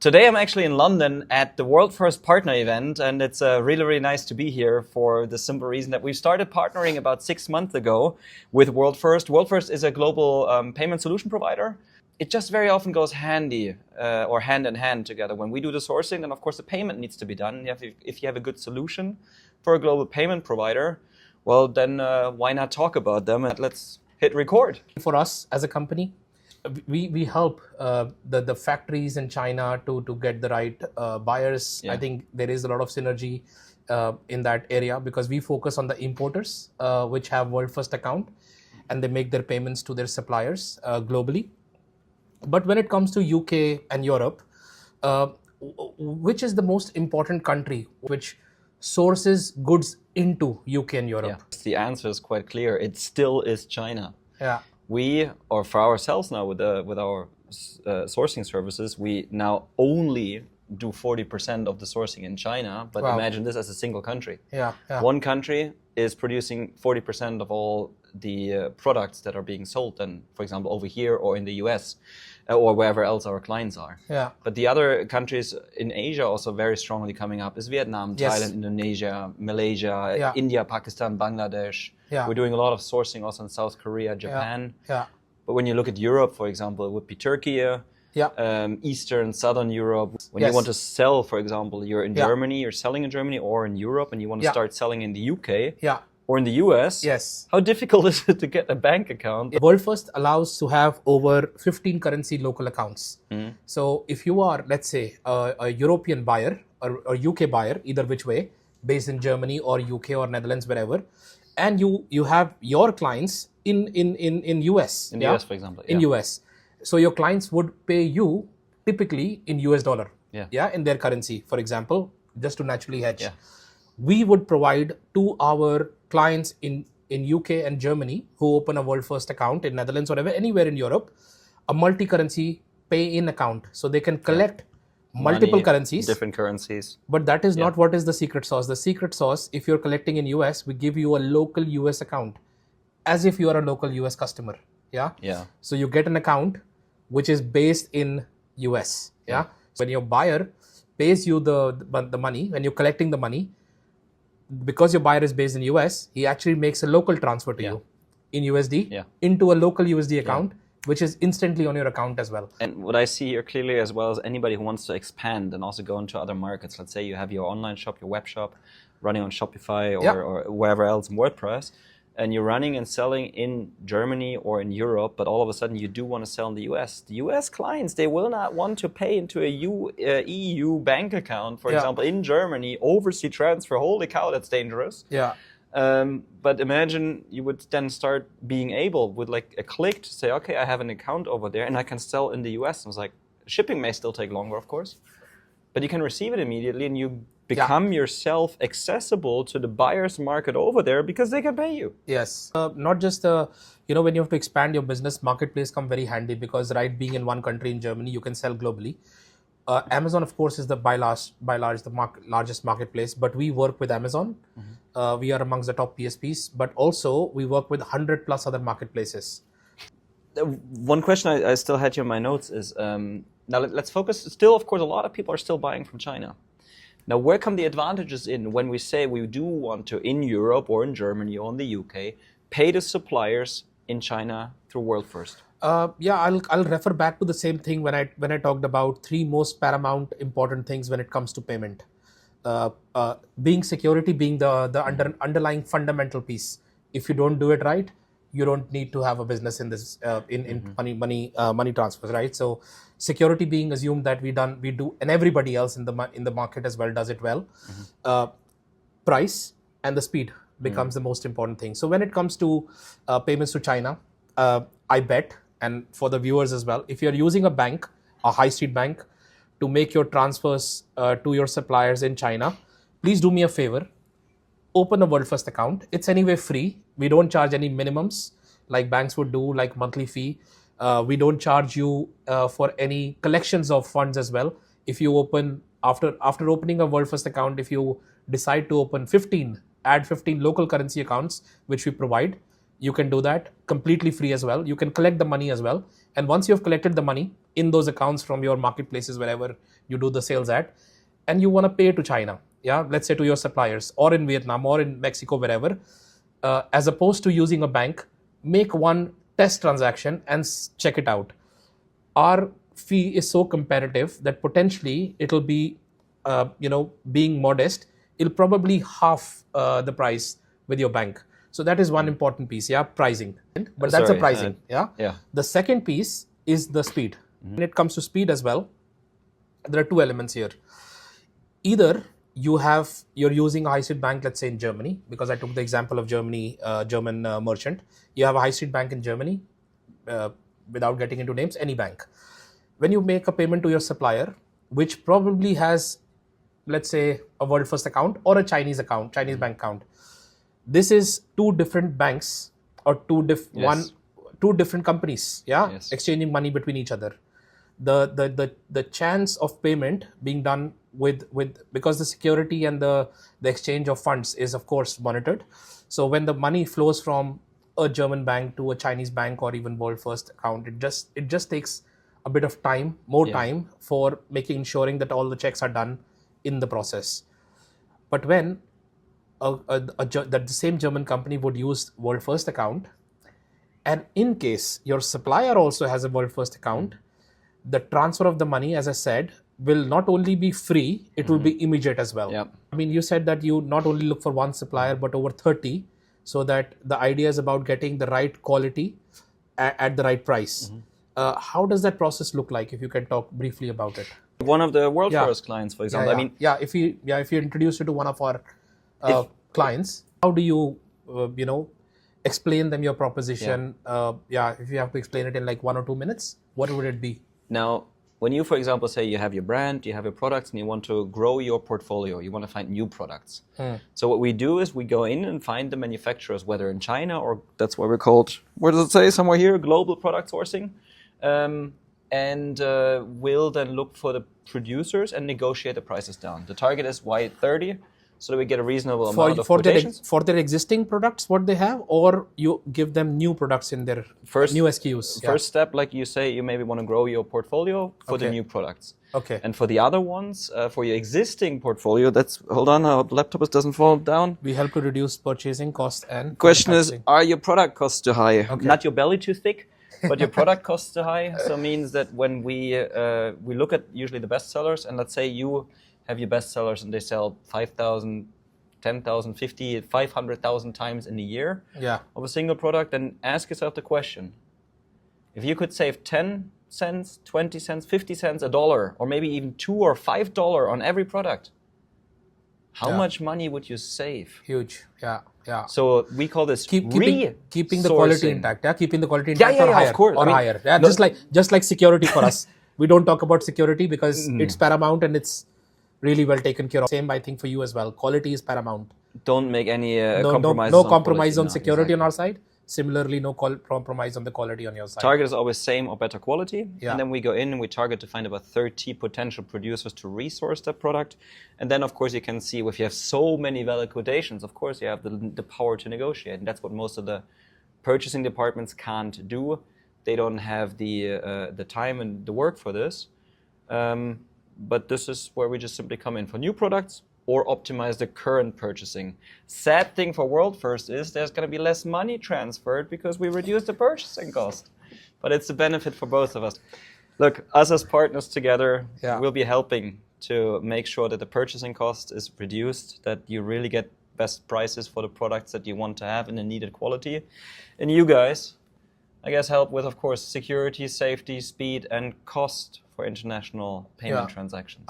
Today I'm actually in London at the WorldFirst partner event, and it's really, really nice to be here for the simple reason that we started partnering about 6 months ago with WorldFirst. WorldFirst is a global payment solution provider. It just very often goes handy or hand in hand together. When we do the sourcing, then of course the payment needs to be done. If you have a good solution for a global payment provider, well then why not talk about them? And let's hit record. For us as a company, we help the factories in China to get the right buyers. Yeah. I think there is a lot of synergy in that area because we focus on the importers which have WorldFirst account and they make their payments to their suppliers globally. But when it comes to UK and Europe, which is the most important country which sources goods into UK and Europe? Yeah. The answer is quite clear. It still is China. Yeah. We, or for ourselves now with our sourcing services, we now only do 40% of the sourcing in China, but Wow. Imagine this as a single country. Yeah. One country is producing 40% of all the products that are being sold, and for example, over here or in the US or wherever else our clients are. Yeah. But the other countries in Asia also very strongly coming up is Vietnam, Yes. Thailand, Indonesia, Malaysia, Yeah. India, Pakistan, Bangladesh. Yeah. We're doing a lot of sourcing also in South Korea, Japan. Yeah. But when you look at Europe, for example, it would be Turkey, Eastern, Southern Europe. When Yes. you want to sell, for example, you're in Yeah. Germany, you're selling in Germany or in Europe, and you want to Yeah. start selling in the UK Yeah. or in the US. Yes. How difficult is it to get a bank account? WorldFirst allows to have over 15 currency local accounts. So if you are, let's say, a European buyer or a UK buyer, either which way, based in Germany or UK or Netherlands, wherever, and you have your clients in US. In the US, for example. In US. So your clients would pay you typically in US dollar. Yeah. In their currency, for example, just to naturally hedge. Yeah. We would provide to our clients in UK and Germany who open a WorldFirst account in Netherlands or anywhere in Europe, a multi-currency pay-in account. So they can collect multiple Money, currencies. different currencies. But that is not what is the secret sauce. The secret sauce, if you're collecting in US, we give you a local US account as if you are a local US customer. Yeah. So you get an account which is based in US. Yeah. So when your buyer pays you the money, when you're collecting the money, because your buyer is based in US, he actually makes a local transfer to you in USD into a local USD account, which is instantly on your account as well. And what I see here clearly as well as anybody who wants to expand and also go into other markets, let's say you have your online shop, your web shop running on Shopify or wherever else in WordPress, and you're running and selling in Germany or in Europe, but all of a sudden you do want to sell in the US. The US clients, they will not want to pay into a EU bank account, for example, in Germany, overseas transfer. Holy cow, that's dangerous. Yeah. But imagine you would then start being able with like a click to say, okay, I have an account over there and I can sell in the US. And it's like, shipping may still take longer, of course, but you can receive it immediately and you become yourself accessible to the buyer's market over there because they can pay you. Yes. Not just, when you have to expand your business, marketplace come very handy because being in one country in Germany, you can sell globally. Amazon, of course, is the by large the largest marketplace, but we work with Amazon. We are amongst the top PSPs, but also we work with 100 plus other marketplaces. One question I still had here in my notes is, now let's focus. Still, of course, a lot of people are still buying from China. Now, where come the advantages in when we say we do want to, in Europe or in Germany or in the UK, pay the suppliers in China through WorldFirst? I'll refer back to the same thing when I talked about three most paramount important things when it comes to payment. Being security, being the underlying fundamental piece. If you don't do it right, you don't need to have a business in this money transfers, right? So security being assumed that we do, and everybody else in the market as well does it well. Price and the speed becomes the most important thing. So when it comes to payments to China, I bet, and for the viewers as well, if you're using a bank, a high street bank, to make your transfers to your suppliers in China, please do me a favor. Open a WorldFirst account. It's anyway free. We don't charge any minimums like banks would do, like monthly fee. We don't charge you for any collections of funds as well. If you open, after opening a WorldFirst account, if you decide to open 15 add 15 local currency accounts, which we provide. You can do that completely free as well. You can collect the money as well. And once you have collected the money, in those accounts from your marketplaces, wherever you do the sales at, and you want to pay to China, yeah, let's say to your suppliers, or in Vietnam, or in Mexico, wherever, as opposed to using a bank, make one test transaction and check it out. Our fee is so competitive that potentially it'll be, being modest, it'll probably half the price with your bank. So that is one important piece, yeah, pricing. But that's a pricing, yeah. The second piece is the speed. When it comes to speed as well, there are two elements here. Either you're using a high street bank, let's say in Germany, because I took the example of Germany, German merchant. You have a high street bank in Germany, without getting into names, any bank. When you make a payment to your supplier, which probably has, let's say, a WorldFirst account or a Chinese account, Chinese bank account, this is two different banks or two different companies, yeah, exchanging money between each other. The chance of payment being done with because the security and the exchange of funds is of course monitored. So when the money flows from a German bank to a Chinese bank or even WorldFirst account, it just takes a bit of time, more time for ensuring that all the checks are done in the process. But when that the same German company would use WorldFirst account, and in case your supplier also has a WorldFirst account, the transfer of the money, as I said, will not only be free, it will be immediate as well. I mean, you said that you not only look for one supplier, but over 30, so that the idea is about getting the right quality at the right price. How does that process look like, if you can talk briefly about it? One of the WorldFirst clients, for example. I mean, if you introduce it to one of our clients, how do you, explain them your proposition? If you have to explain it in like 1 or 2 minutes, what would it be? Now, when you, for example, say you have your brand, you have your products, and you want to grow your portfolio, you want to find new products. So what we do is we go in and find the manufacturers, whether in China or that's what we're called, where does it say, somewhere here, global product sourcing, and we'll then look for the producers and negotiate the prices down. The target is why 30, so that we get a reasonable amount of quotations. For their existing products, what they have, or you give them new products in their new SKUs? First step, like you say, you maybe want to grow your portfolio for the new products. And for the other ones, for your existing portfolio, hold on, our laptop doesn't fall down. We help to reduce purchasing costs and question is, are your product costs too high? Not your belly too thick, but your product costs too high. So it means that when we look at usually the best sellers, and let's say you have your best sellers and they sell 5,000, 10,000, 50, 500,000 times in a year of a single product, then ask yourself the question, if you could save 10 cents, 20 cents, 50 cents, $1, or maybe even $2 or $5 on every product, how much money would you save? Huge, So we call this keeping the quality intact, keeping the quality intact or higher, of course. or higher. Just like security for us. We don't talk about security because it's paramount and it's really well taken care of. Same, I think, for you as well. Quality is paramount. Don't make any compromises. No compromise on security on our side. Similarly, no compromise on the quality on your side. Target is always same or better quality. And then we go in and we target to find about 30 potential producers to resource that product. And then, of course, you can see if you have so many valid quotations, of course, you have the power to negotiate. And that's what most of the purchasing departments can't do. They don't have the time and the work for this. But this is where we just simply come in for new products or optimize the current purchasing. Sad thing for WorldFirst is there's going to be less money transferred because we reduce the purchasing cost. But it's a benefit for both of us. Look, us as partners together, we'll be helping to make sure that the purchasing cost is reduced, that you really get best prices for the products that you want to have in the needed quality. And you guys, I guess, help with, of course, security, safety, speed, and cost for international payment transactions.